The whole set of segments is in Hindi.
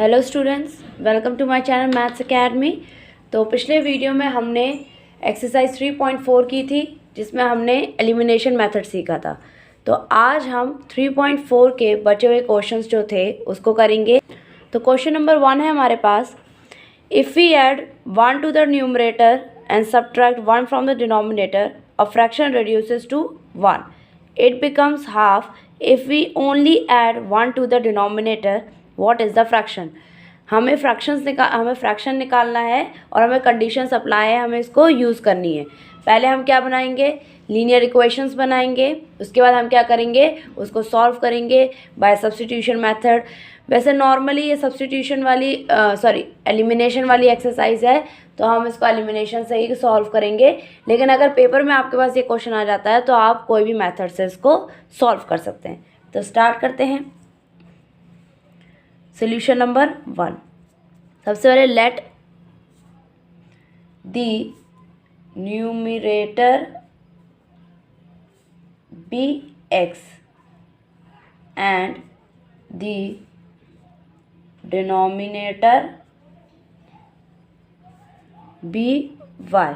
Hello students, welcome to my channel maths academy. तो पिछले वीडियो में हमने एक्सरसाइज 3.4 की थी जिसमें हमने एलिमिनेशन मेथड सीखा था। तो आज हम 3.4 के बचे हुए क्वेश्चंस जो थे उसको करेंगे। तो क्वेश्चन नंबर 1 है हमारे पास, if we add 1 to the numerator and subtract 1 from the denominator a fraction reduces to 1, it becomes half. If we only add 1 to the denominator what is the fraction. हमें फ्रैक्शन निकालना है और हमें कंडीशंस अप्लाई है, हमें इसको यूज़ करनी है। पहले हम क्या बनाएंगे, लीनियर इक्वेशंस बनाएंगे। उसके बाद हम क्या करेंगे, उसको सॉल्व करेंगे बाय सब्स्टिट्यूशन मेथड। वैसे नॉर्मली ये सब्स्टिट्यूशन वाली एलिमिनेशन वाली एक्सरसाइज है, तो हम इसको एलिमिनेशन से ही सॉल्व करेंगे। लेकिन अगर पेपर में आपके पास ये क्वेश्चन आ जाता है तो आप कोई भी मेथड से इसको सॉल्व कर सकते हैं। तो स्टार्ट करते हैं। सोल्यूशन नंबर 1, सबसे पहले let the numerator be x and the denominator be y।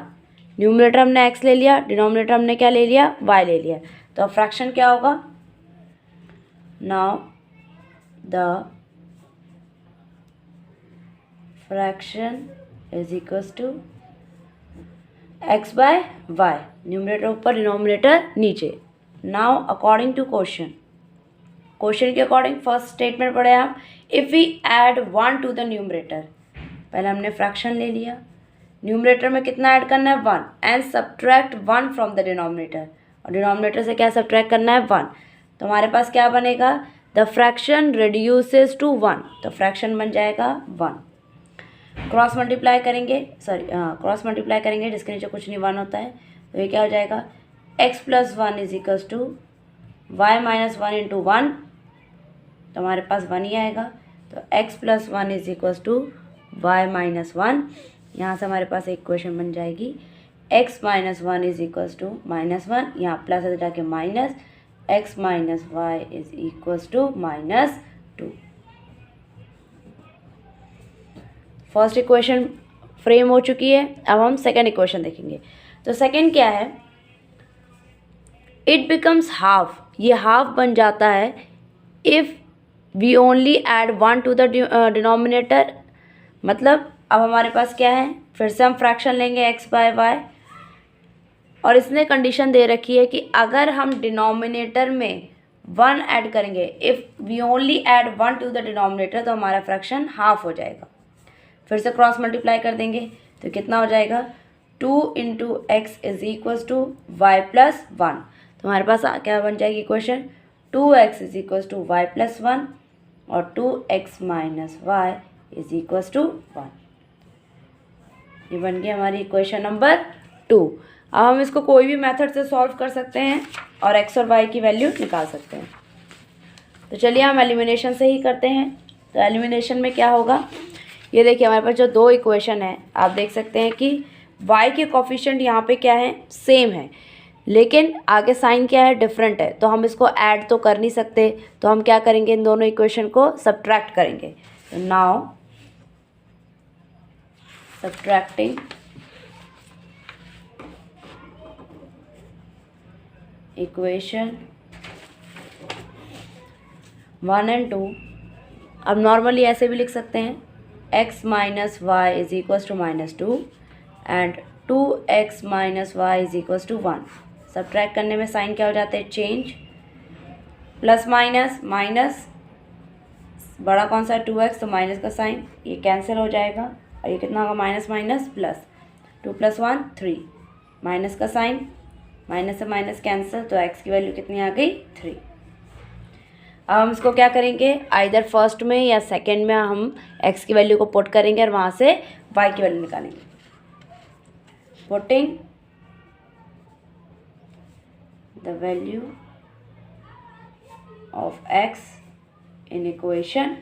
Numerator हमने x ले लिया, डिनोमिनेटर हमने क्या ले लिया, y ले लिया। तो अब फ्रैक्शन क्या होगा, now the fraction is equals to x by y, numerator ऊपर डिनोमिनेटर नीचे। नाउ अकॉर्डिंग टू क्वेश्चन के अकॉर्डिंग फर्स्ट स्टेटमेंट पढ़े आप, if we add 1 to the numerator. पहले हमने फ्रैक्शन ले लिया, न्यूमरेटर में कितना ऐड करना है 1, and subtract 1 from the denominator, और डिनोमिनेटर से क्या सब्ट्रैक्ट करना है 1। तो हमारे पास क्या बनेगा, द फ्रैक्शन रिड्यूसेस टू 1, तो फ्रैक्शन बन जाएगा 1। क्रॉस मल्टीप्लाई करेंगे जिसके नीचे कुछ नहीं 1 होता है, तो ये क्या हो जाएगा, x plus 1 is equals to y minus 1 into 1, तो हमारे पास 1 ही आएगा। तो x plus 1 is equals to y minus 1, यहाँ से हमारे पास एक इक्वेशन बन जाएगी, x minus 1 is equals to minus 1, यहाँ प्लस है जाके minus, x minus y is equals to minus 2। First equation frame हो चुकी है। अब हम सेकेंड इक्वेशन देखेंगे। तो सेकेंड क्या है, इट बिकम्स हाफ, ये हाफ बन जाता है if we only add 1 to the denominator. मतलब अब हमारे पास क्या है, फिर से हम फ्रैक्शन लेंगे x बाय y, और इसने कंडीशन दे रखी है कि अगर हम डिनोमिनेटर में 1 ऐड करेंगे, if we only add 1 to the denominator, तो हमारा फ्रैक्शन हाफ हो जाएगा। फिर से क्रॉस मल्टीप्लाई कर देंगे तो कितना हो जाएगा, 2 into x is equals to y plus 1। तो हमारे पास क्या बन जाएगी equation, 2x is equals to y plus 1 और 2x minus y is equals to 1। ये बन गई हमारी इक्वेशन नंबर 2। अब हम इसको कोई भी मेथड से सॉल्व कर सकते हैं और x और y की वैल्यू निकाल सकते हैं। तो चलिए हम एलिमिनेशन से ही करते हैं। तो एलिमिनेशन में क्या होगा, ये देखिए हमारे पास जो दो इक्वेशन है, आप देख सकते हैं कि y के कोफिशिएंट यहाँ पे क्या है, सेम है, लेकिन आगे साइन क्या है, डिफरेंट है। तो हम इसको ऐड तो कर नहीं सकते, तो हम क्या करेंगे, इन दोनों इक्वेशन को सब्ट्रैक्ट करेंगे। तो नाउ सब्ट्रैक्टिंग इक्वेशन 1 एंड 2। अब नॉर्मली ऐसे भी लिख सकते हैं, x minus y is equals to minus 2 and 2x minus y is equals to 1। Subtract करने में साइन क्या हो जाते हैं, चेंज, प्लस माइनस माइनस, बड़ा कौन सा है 2x, तो माइनस का साइन, ये कैंसिल हो जाएगा और ये कितना होगा, माइनस माइनस प्लस, 2 + 1 3, माइनस का साइन, माइनस से माइनस कैंसिल, तो x की वैल्यू कितनी आ गई, 3। अब हम इसको क्या करेंगे, आइदर फर्स्ट में या सेकंड में हम x की वैल्यू को पुट करेंगे और वहाँ से y की वैल्यू निकालेंगे। Putting the value of x in equation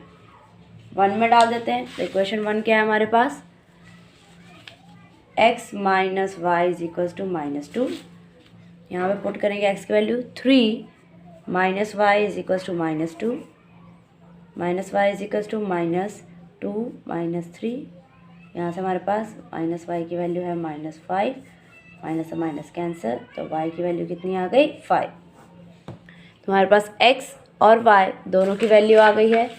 1 में डाल देते हैं। तो इक्वेशन 1 क्या है हमारे पास, x minus y is equals to minus 2, यहाँ पे पुट करेंगे x की value 3 minus y is equals to minus 2, minus y is equals to minus 2 -3, यहाँ से हमारे पास माइनस वाई की वैल्यू है -5, माइनस से माइनस कैंसिल, तो वाई की वैल्यू कितनी आ गई 5। तो हमारे पास एक्स और वाई दोनों की वैल्यू आ गई है।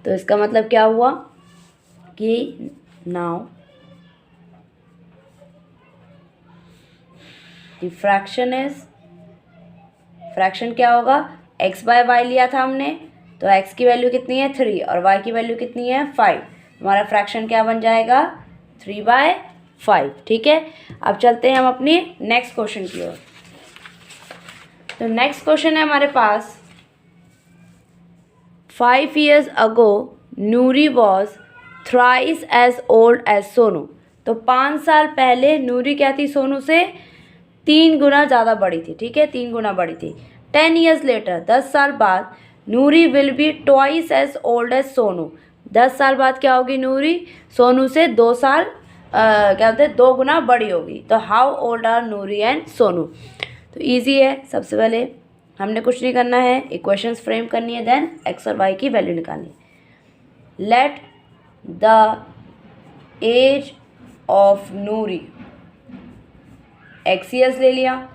तो इसका मतलब क्या हुआ कि नाउ द फ्रैक्शन क्या होगा, x बाय वाई लिया था हमने, तो x की वैल्यू कितनी है 3 और y की वैल्यू कितनी है 5। हमारा फ्रैक्शन क्या बन जाएगा 3/5। ठीक है, अब चलते हैं हम अपनी नेक्स्ट क्वेश्चन की ओर। तो नेक्स्ट क्वेश्चन है हमारे पास 5 years ago Noori was thrice as old as Sonu. तो 5 साल पहले नूरी क्या थी, सोनू से 3 गुना ज़्यादा बड़ी थी। ठीक है, 3 गुना बड़ी थी। 10 years later 10 साल बाद Noori will be twice as old as Sonu. 10 साल बाद क्या होगी नूरी, सोनू से 2 साल क्या बोलते हैं 2 गुना बड़ी होगी। तो how old are Noori and Sonu. तो ईजी है, सबसे पहले हमने कुछ नहीं करना है, इक्वेशंस फ्रेम करनी है, देन एक्स और वाई की वैल्यू निकालनी है। Let the age of Noori x years ले लिया,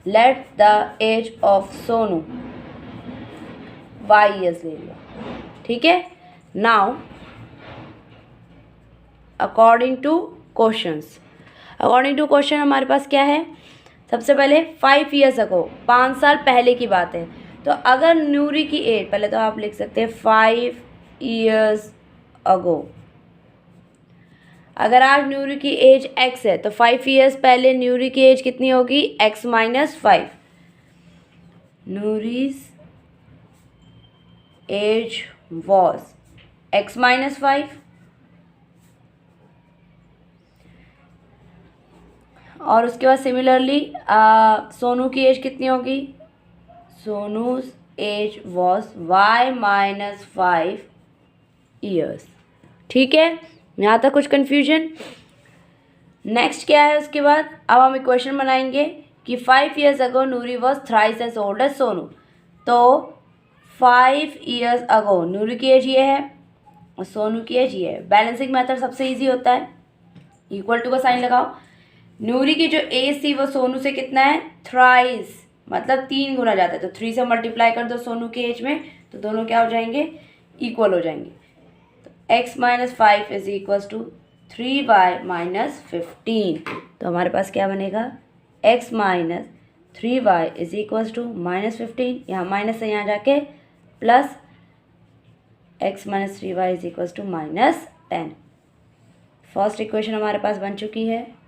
let the age of Sonu y years ले लिया। ठीक है, नाउ अकॉर्डिंग टू क्वेश्चन हमारे पास क्या है, सबसे पहले 5 years ago 5 साल पहले की बात है। तो अगर नूरी की एज, पहले तो आप लिख सकते हैं 5 years ago, अगर आज नूरी की एज x है तो 5 years पहले नूरी की एज कितनी होगी x - 5। Noori's age was x - 5 और उसके बाद सिमिलरली सोनू की एज कितनी होगी, सोनूज एज वॉज y - 5 years। ठीक है, यहाँ तक कुछ कन्फ्यूजन। नेक्स्ट क्या है उसके बाद, अब हम इक्वेशन बनाएंगे कि 5 years ago Noori was thrice as old as Sonu. तो 5 years ago नूरी की एज ये है और सोनू की एज ये है। बैलेंसिंग मेथड सबसे इजी होता है, इक्वल टू का साइन लगाओ। नूरी की जो एज थी वो सोनू से कितना है थ्राइस, मतलब 3 गुना जाता है, तो 3 से मल्टीप्लाई कर दो सोनू की एज में, तो दोनों क्या हो जाएंगे इक्वल हो जाएंगे। तो x - 5 is equal to 3y - 15। तो हमारे पास क्या बनेगा x - 3y is equal to -15, यहाँ माइनस से यहाँ जाके plus x - 3y is equal to -10। First equation हमारे पास बन चुकी है।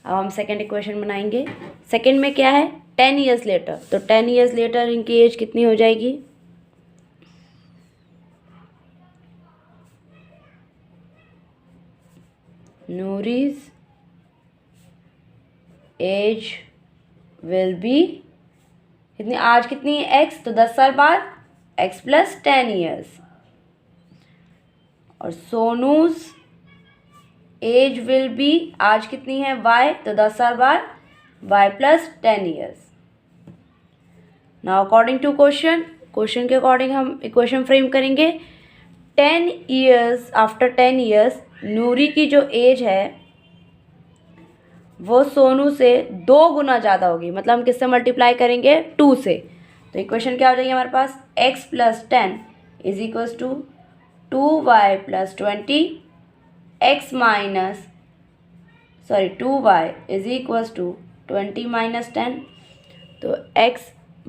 अब हम सेकेंड इक्वेशन बनाएंगे। सेकेंड में क्या है 10 years लेटर, तो 10 years लेटर इनकी एज कितनी हो जाएगी, नूरीज एज विल बी कितनी, आज कितनी है x, तो 10 साल बाद x + 10 years, और सोनूज एज विल बी आज कितनी है y, तो 10 साल बाद y + 10 years। Now according to question के अकॉर्डिंग हम इक्वेशन फ्रेम करेंगे। 10 years आफ्टर 10 years नूरी की जो एज है वो सोनू से 2 गुना ज़्यादा होगी, मतलब हम किससे मल्टीप्लाई करेंगे 2 से। तो इक्वेशन क्या हो जाएगी हमारे पास x + 10 is equals to 2y + 20 2y is equals to 20 - 10, तो x -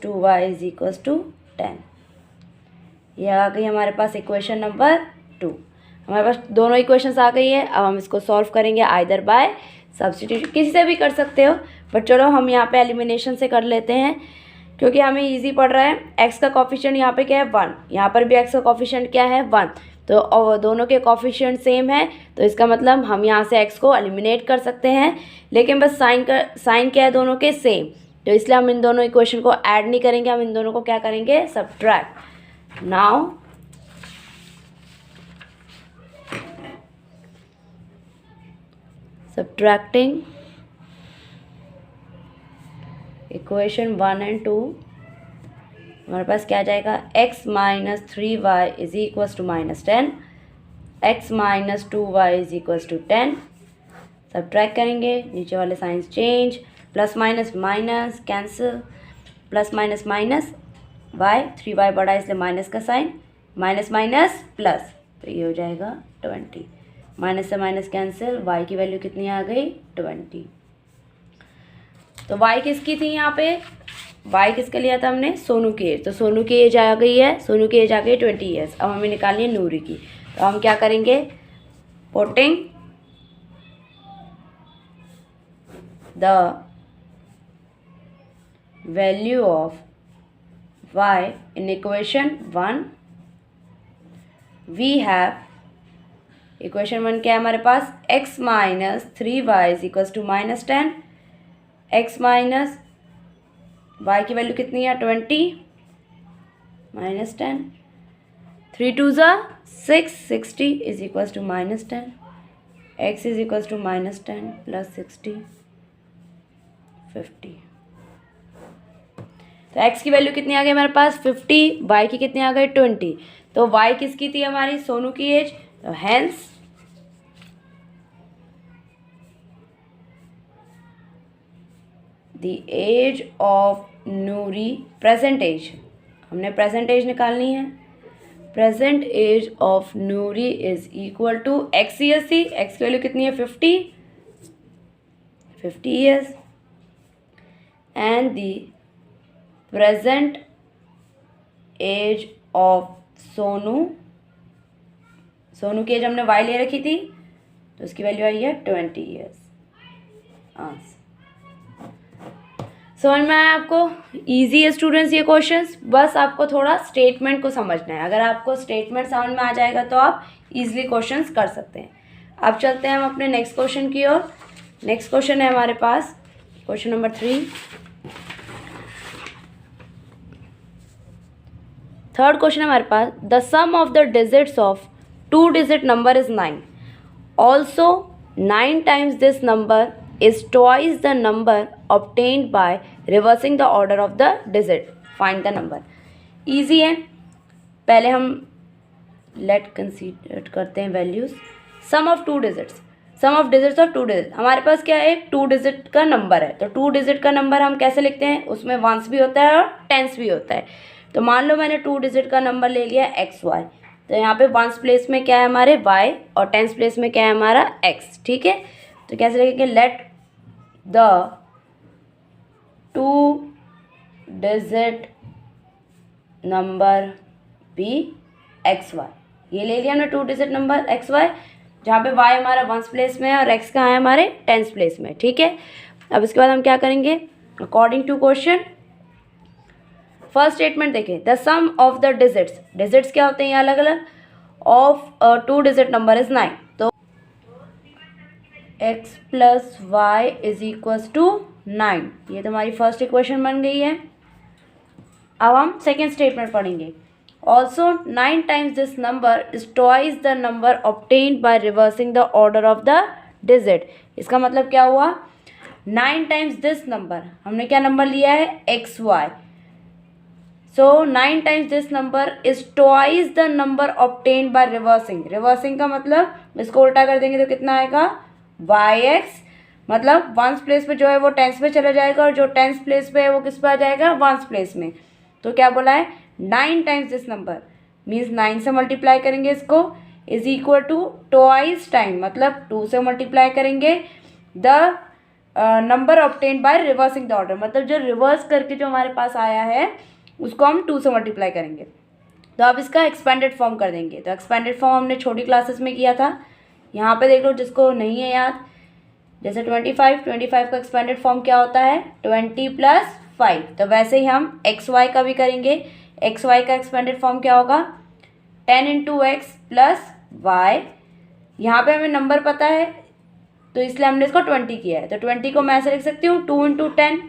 2y is equals to 10। यह आ गई हमारे पास इक्वेशन नंबर 2। हमारे पास दोनों इक्वेशंस आ गई है। अब हम इसको सॉल्व करेंगे आइदर बाय सब्स्टिट्यूशन, किसी से भी कर सकते हो, बट चलो हम यहाँ पे एलिमिनेशन से कर लेते हैं क्योंकि हमें इजी पड़ रहा है। x का कॉफिशिएंट यहाँ पे क्या है 1, यहाँ पर भी x का कॉफिशिएंट क्या है 1, तो दोनों के कॉफिशिएंट सेम है, तो इसका मतलब हम यहाँ से x को एलिमिनेट कर सकते हैं। लेकिन बस साइन क्या है दोनों के सेम, तो इसलिए हम इन दोनों इक्वेशन को ऐड नहीं करेंगे, हम इन दोनों को क्या करेंगे subtract. Now subtracting equation 1 and 2 हमारे पास क्या आ जाएगा, x minus 3y is equals to -10, x minus 2y is equals to 10। Subtract करेंगे, नीचे वाले signs change, plus minus minus cancel, plus minus minus, y 3y बड़ा इसलिए माइनस का साइन, माइनस माइनस प्लस, तो ये हो जाएगा 20। माइनस से माइनस कैंसिल, y की वैल्यू कितनी आ गई, 20। तो y किसकी थी यहाँ पे, y किसका लिया था हमने, सोनू की एज। तो सोनू की एज आ गई है, सोनू की एज आ गई 20 ईयर्स। अब हमें निकालनी है नूरी की। तो हम क्या करेंगे, putting the value of y in equation 1, we have equation 1 क्या है हमारे पास, x minus 3y is equals to -10, x minus y की वैल्यू कितनी है 20 -10, 3 2 6, 60 is equals to -10, x is equals to -10 plus 60 50। तो x की वैल्यू कितनी आ गई हमारे पास 50, y की कितनी आ गई 20। तो y किसकी थी हमारी, सोनू की एज। तो hence the age of Noori, present age, हमने प्रेजेंट एज निकालनी है। Present age of Noori is equal to x years थी, x की वैल्यू कितनी है 50 years, and the present age of Sonu, Sonu की एज हमने y ले रखी थी, तो उसकी वैल्यू आई है 20 ईयर्स। आंसर समझ में आया आपको, इजी है स्टूडेंट्स ये क्वेश्चंस, बस आपको थोड़ा स्टेटमेंट को समझना है। अगर आपको स्टेटमेंट समझ में आ जाएगा तो आप इजीली क्वेश्चंस कर सकते हैं। अब चलते हैं हम अपने नेक्स्ट क्वेश्चन की ओर। नेक्स्ट क्वेश्चन है हमारे पास क्वेश्चन नंबर 3। थर्ड क्वेश्चन है हमारे पास, the sum of the digits of 2 digit number is 9, also 9 times this number is twice the number obtained by reversing the order of the digit. Find the number. Easy है, पहले हम let consider करते हैं values. Sum of 2 digits. Sum of digits of 2 digits. हमारे पास क्या है, 2 डिजिट का नंबर है। तो 2 डिजिट का नंबर हम कैसे लिखते हैं, उसमें वंस भी होता है और टेंस भी होता है। तो मान लो मैंने 2 डिजिट का नंबर ले लिया XY, तो यहाँ पे वंस प्लेस में क्या है हमारे y और टेंस प्लेस में क्या है हमारा x। ठीक है, तो कैसे लिखेंगे, let the 2 digit number be XY। ये ले लिया हमने 2 डिजिट नंबर XY, जहाँ पे y हमारा वंस प्लेस में है और x कहाँ है हमारे टेंस प्लेस में। ठीक है, अब इसके बाद हम क्या करेंगे, according to question. First statement देखें, the sum of the digits, digits क्या होते हैं ये अलग अलग, ऑफ 2 डिजिट नंबर इज 9। तो x plus y is equals to 9, ये तो हमारी फर्स्ट इक्वेशन बन गई है। अब हम सेकेंड स्टेटमेंट पढ़ेंगे, also 9 times this number is twice the number obtained by reversing the order of the digit. इसका मतलब क्या हुआ, 9 टाइम्स दिस नंबर, हमने क्या नंबर लिया है XY, so 9 times this number is twice the number obtained by reversing. Reversing का मतलब इसको उल्टा कर देंगे तो कितना आएगा YX, मतलब वंस प्लेस पे जो है वो टेंस पे चला जाएगा और जो टेंस प्लेस पे है वो किस पे आ जाएगा, वंस प्लेस में। तो क्या बोला है, 9 टाइम्स दिस नंबर मीन्स 9 से मल्टीप्लाई करेंगे इसको, is equal to twice time, मतलब 2 से मल्टीप्लाई करेंगे the number obtained by reversing the order, मतलब जो रिवर्स करके जो हमारे पास आया है उसको हम 2 से मल्टीप्लाई करेंगे। तो अब इसका एक्सपेंडेड फॉर्म कर देंगे। तो एक्सपेंडेड फॉर्म हमने छोटी क्लासेस में किया था, यहाँ पे देख लो जिसको नहीं है याद, जैसे 25 का एक्सपेंडेड फॉर्म क्या होता है 20 + 5। तो वैसे ही हम XY का भी करेंगे। XY का एक्सपेंडेड फॉर्म क्या होगा 10 × x + y। यहाँ पे हमें नंबर पता है तो इसलिए हमने इसको 20 किया है। तो 20 को मैं ऐसे लिख सकती हूँ 2 × 10,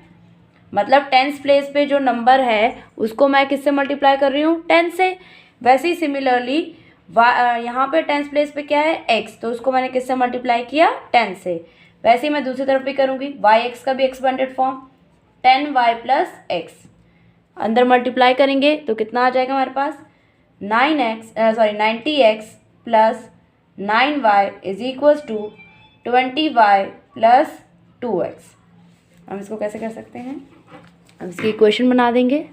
मतलब टेंस प्लेस पे जो नंबर है उसको मैं किससे मल्टीप्लाई कर रही हूँ 10 से। वैसे ही सिमिलरली यहाँ पे टेंस प्लेस पे क्या है x, तो उसको मैंने किससे मल्टीप्लाई किया 10 से। वैसे ही मैं दूसरी तरफ भी करूँगी, YX का भी एक्सपेंडेड फॉर्म 10y + x। अंदर मल्टीप्लाई करेंगे तो कितना आ जाएगा हमारे पास 90x plus 9y is equals to 20y plus 2x। हम इसको कैसे कर सकते हैं, हम इसकी इक्वेशन बना देंगे।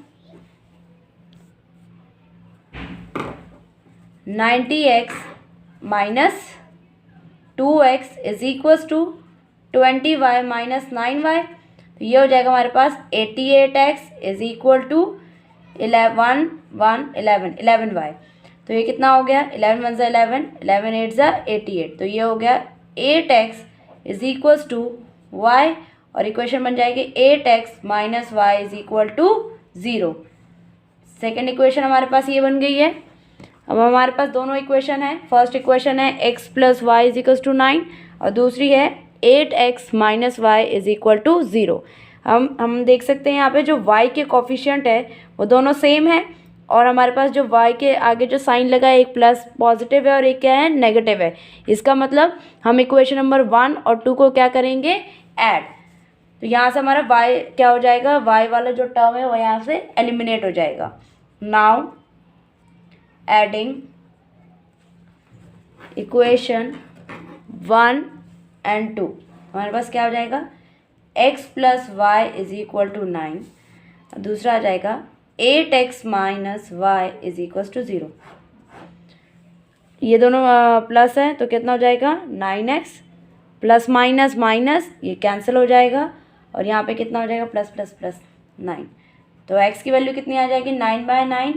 90x minus 2x is equals to 20y minus 9y, तो ये हो जाएगा हमारे पास 88x is equal to 11y। तो ये कितना हो गया, 11 वन ज़ा 11, 11 8 ज़ा 88, तो ये हो गया 8x is equals to y, और इक्वेशन बन जाएगी 8x minus y is equal to 0। Second equation हमारे पास ये बन गई है। अब हमारे पास दोनों इक्वेशन है, फर्स्ट इक्वेशन है x plus y is equal to 9 और दूसरी है 8x minus y is equal to 0। हम देख सकते हैं यहाँ पे जो y के कोफिशिएंट है वो दोनों सेम है, और हमारे पास जो y के आगे जो साइन लगा है एक प्लस पॉजिटिव है और एक क्या है नेगेटिव है। इसका मतलब हम इक्वेशन नंबर 1 और 2 को क्या करेंगे, ऐड। तो यहाँ से हमारा y क्या हो जाएगा, y वाला जो टर्म है वो यहाँ से एलिमिनेट हो जाएगा। नाउ एडिंग इक्वेशन 1 एंड 2, हमारे पास क्या हो जाएगा x plus y is equal to 9, दूसरा आ जाएगा 8x minus y is equal to 0। ये दोनों प्लस है तो कितना हो जाएगा 9x प्लस माइनस माइनस ये कैंसिल हो जाएगा, और यहाँ पे कितना हो जाएगा प्लस प्लस प्लस 9। तो x की वैल्यू कितनी आ जाएगी 9/9,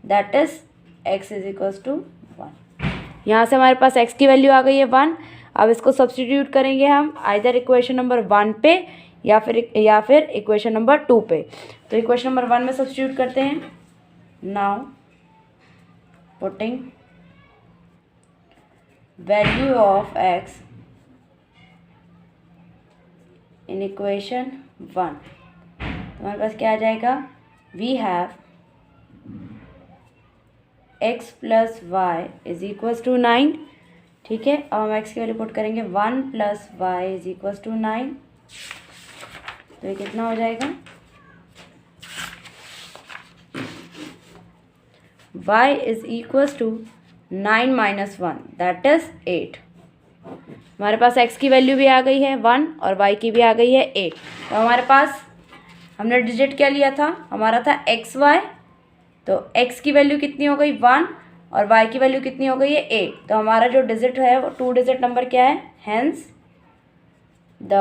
that is x is equal to 1। यहाँ से हमारे पास x की वैल्यू आ गई है 1। अब इसको सब्स्टिट्यूट करेंगे हम आइदर इक्वेशन नंबर 1 पे या फिर इक्वेशन नंबर 2 पे। तो इक्वेशन नंबर 1 में सब्स्टिट्यूट करते हैं। Now putting value of x in equation 1, तो हमारे पास क्या आ जाएगा, we have x plus y is equals to 9। ठीक है, अब हम x की वैल्यू पुट करेंगे 1 plus y is equals to 9, तो ये कितना हो जाएगा y is equals to 9 minus 1 that is 8। हमारे पास x की वैल्यू भी आ गई है 1 और y की भी आ गई है 8। तो हमारे पास हमने डिजिट क्या लिया था, हमारा था xy, तो x की वैल्यू कितनी हो गई 1 और y की वैल्यू कितनी हो गई है 8। तो हमारा जो डिजिट है वो 2 डिजिट नंबर क्या है, hence the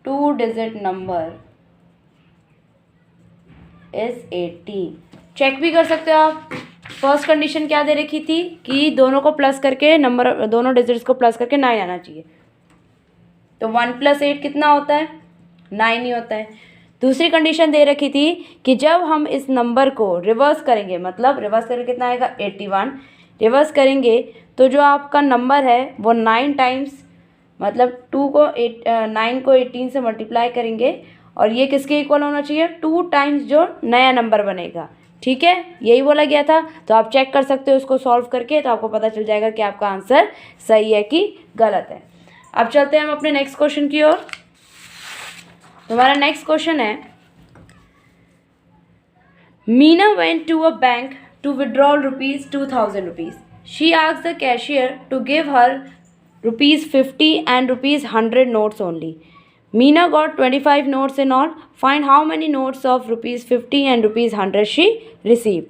2 digit number is 18। Check भी कर सकते हो आप, फर्स्ट कंडीशन क्या दे रखी थी कि दोनों को प्लस करके नंबर, दोनों डिजिट्स को प्लस करके 9 आना चाहिए। तो 1 प्लस 8 कितना होता है, 9 ही होता है। दूसरी कंडीशन दे रखी थी कि जब हम इस नंबर को रिवर्स करेंगे, मतलब रिवर्स करके कितना आएगा 81, रिवर्स करेंगे तो जो आपका नंबर है वो 9 टाइम्स, मतलब 9 को 18 से मल्टीप्लाई करेंगे और ये किसके इक्वल होना चाहिए, 2 टाइम्स जो नया नंबर बनेगा। ठीक है, यही बोला गया था। तो आप चेक कर सकते हो इसको सॉल्व करके, तो आपको पता चल जाएगा कि आपका आंसर सही है कि गलत है। अब चलते हैं हम अपने नेक्स्ट क्वेश्चन की ओर। हमारा नेक्स्ट क्वेश्चन है, Meena went to a bank to withdraw ₹2000। She asked the cashier to give her ₹50 and ₹100 notes only. Meena got 25 notes in all. Find how many notes of ₹50 and ₹100 she received.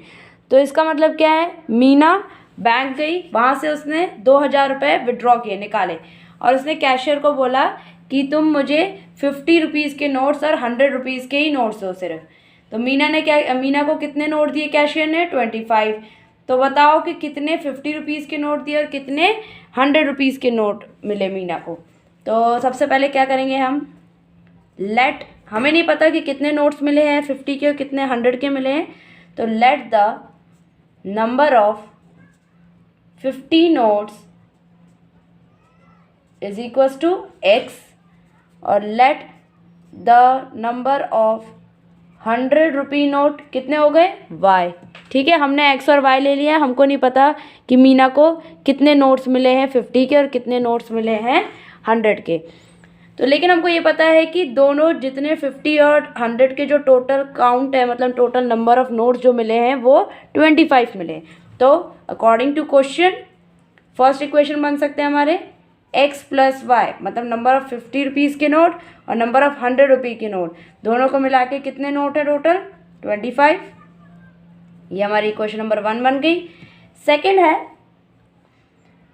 तो इसका मतलब क्या है, मीना बैंक गई, वहाँ से उसने 2000 रुपये विड्रॉ किए, निकाले, और उसने कैशियर को बोला कि तुम मुझे 50 रुपीज़ के नोट्स और 100 रुपीज़ के ही नोट्स दो सिर्फ। तो मीना को कितने नोट दिए कैशियर ने, 25। तो बताओ कि कितने 50 रुपीज़ के नोट दिए और कितने 100 रुपीज़ के नोट मिले मीना को। तो सबसे पहले क्या करेंगे हम, लेट, हमें नहीं पता कि कितने नोट्स मिले हैं 50 के और कितने 100 के मिले हैं, तो let the number of 50 notes is equals to x और let the number of 100 rupee note कितने हो गए, y। ठीक है, हमने x और y ले लिया, हमको नहीं पता कि मीना को कितने नोट्स मिले हैं 50 के और कितने नोट्स मिले हैं 100 के। तो लेकिन हमको ये पता है कि दोनों जितने 50 और 100 के जो टोटल काउंट है, मतलब टोटल नंबर ऑफ नोट्स जो मिले हैं वो 25 मिले। तो according to question first equation बन सकते हैं हमारे x प्लस वाई, मतलब नंबर ऑफ 50 रुपीज़ के नोट और नंबर ऑफ 100 रुपये के नोट, दोनों को मिला के कितने नोट है टोटल 25। ये हमारी इक्वेशन नंबर 1 बन गई। सेकेंड है,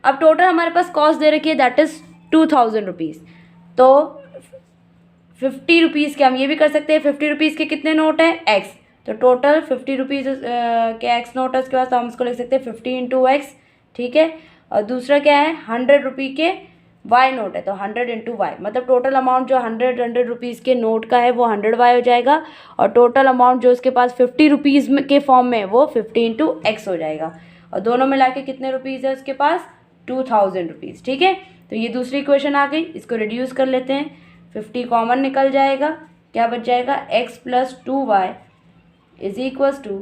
अब टोटल हमारे पास कॉस्ट दे रखी है दैट इज़ 2000 रुपीज़। तो 50 रुपीज़ के हम ये भी कर सकते हैं, 50 रुपीज़ के कितने नोट हैं x, तो टोटल 50 रुपीज़ के x नोट है, उसके बाद हम इसको लिख सकते हैं 50 इंटू एक्स, ठीक है। और दूसरा क्या है 100 रुपये के y नोट है, तो 100 इंटू वाई, मतलब टोटल अमाउंट जो 100 रुपीज़ के नोट का है वो 100 y हो जाएगा, और टोटल अमाउंट जो उसके पास 50 रुपीज़ के फॉर्म में है वो 50 इंटू एक्स हो जाएगा, और दोनों मिला के कितने रुपीज़ है उसके पास 2000 रुपीज़, ठीक है। तो ये दूसरी इक्वेशन आ गई, इसको रिड्यूस कर लेते हैं, 50 कॉमन निकल जाएगा, क्या बच जाएगा x plus 2y is equals to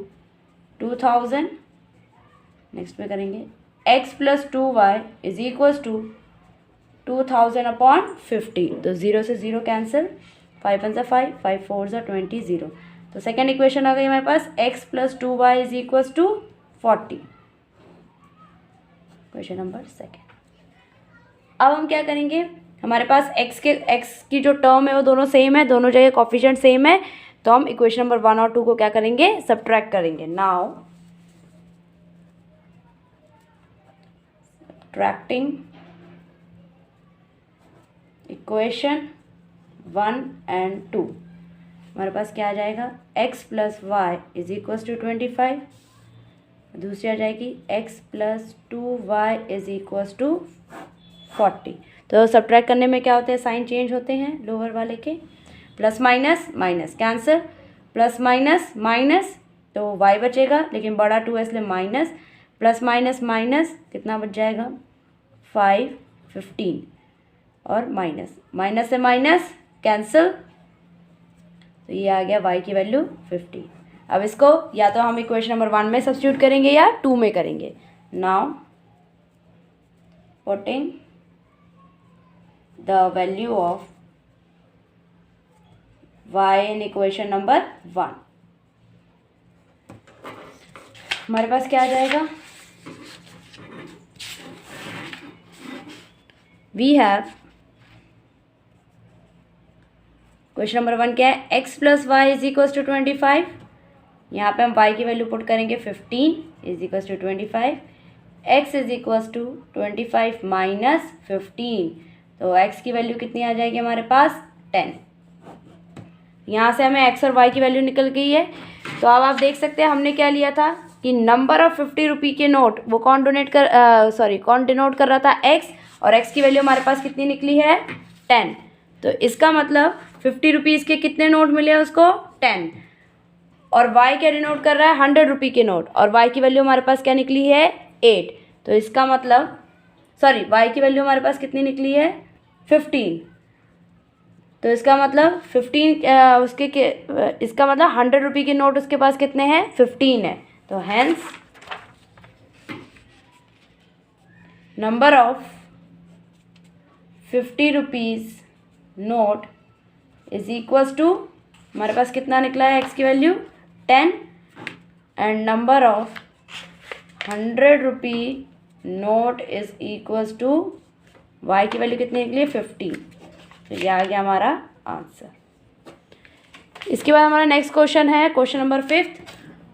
2000, next में करेंगे x plus 2y is equals to 2000 upon 50, तो 0 से 0 कैंसिल, 5 1 5, 5 4 20, 0। तो सेकेंड इक्वेशन आ गई हमारे पास x plus 2y is equals to 40, question number second. अब हम क्या करेंगे, हमारे पास x की जो टर्म है वो दोनों सेम है, दोनों जगह कोफिशिएंट सेम है, तो हम इक्वेशन नंबर 1 और 2 को क्या करेंगे सब्ट्रैक्ट करेंगे। नाउ सब्ट्रैक्टिंग इक्वेशन 1 एंड 2, हमारे पास क्या आ जाएगा x plus y is equals to 25, दूसरी आ जाएगी x plus 2y is equals to 40। तो सब्ट्रैक्ट करने में क्या होते हैं, साइन चेंज होते हैं लोअर वाले के, plus minus minus cancel, plus minus minus तो y बचेगा, लेकिन बड़ा 2 है इसलिए माइनस, प्लस माइनस माइनस कितना बच जाएगा 5 15, और माइनस माइनस से माइनस कैंसिल, तो ये आ गया y की वैल्यू 50। अब इसको या तो हम इक्वेशन नंबर 1 में सब्स्टिट्यूट करेंगे या 2 में करेंगे। Now putting the value of y in equation number 1, हमारे पास क्या आ जाएगा, वी हैव क्वेश्चन नंबर 1 क्या है x plus y is equals to 25, यहाँ पे हम y की वैल्यू पुट करेंगे 15 is equals to 25, x is equals to 25 minus 15, तो x की वैल्यू कितनी आ जाएगी हमारे पास 10। यहाँ से हमें x और y की वैल्यू निकल गई है। तो अब आप देख सकते हैं हमने क्या लिया था कि नंबर ऑफ 50 रुपये के नोट वो कौन डिनोट कर रहा था x, और x की वैल्यू हमारे पास कितनी निकली है 10। तो इसका मतलब 50 रुपीज़ के कितने नोट मिले उसको 10, और y क्या डिनोट कर रहा है 100 रुपये के नोट, और y की वैल्यू हमारे पास क्या निकली है 8। तो इसका मतलब y की वैल्यू हमारे पास कितनी निकली है 15, तो इसका मतलब 15 इसका मतलब 100 रुपये के नोट उसके पास कितने हैं 15 है। तो hence number of 50 rupees note is equals to, हमारे पास कितना निकला है x की वैल्यू 10, एंड नंबर ऑफ 100 रुपये note is equals to y की वैल्यू कितनी निकली 15। तो ये आ गया हमारा आंसर। इसके बाद हमारा नेक्स्ट क्वेश्चन है क्वेश्चन नंबर 5।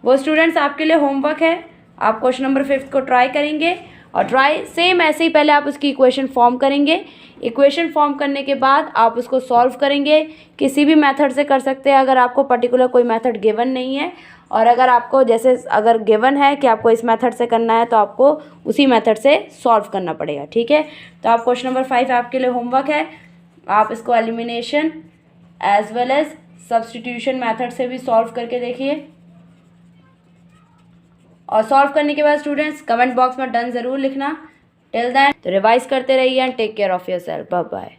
वो स्टूडेंट्स आपके लिए होमवर्क है, आप क्वेश्चन नंबर 5 को ट्राई करेंगे, और ट्राई सेम ऐसे ही पहले आप उसकी इक्वेशन फॉर्म करेंगे। इक्वेशन फॉर्म करने के बाद आप उसको सॉल्व करेंगे, किसी भी मेथड से कर सकते हैं अगर आपको पर्टिकुलर कोई मेथड गिवन नहीं है, और अगर आपको जैसे अगर गिवन है कि आपको इस मेथड से करना है तो आपको उसी मेथड से सॉल्व करना पड़ेगा, ठीक है। तो आप क्वेश्चन नंबर 5 आपके लिए होमवर्क है, आप इसको elimination as well as substitution method से भी सॉल्व करके देखिए, और सॉल्व करने के बाद स्टूडेंट्स कमेंट बॉक्स में डन ज़रूर लिखना। टिल देन तो रिवाइज करते रहिए and take care of yourself. Bye bye.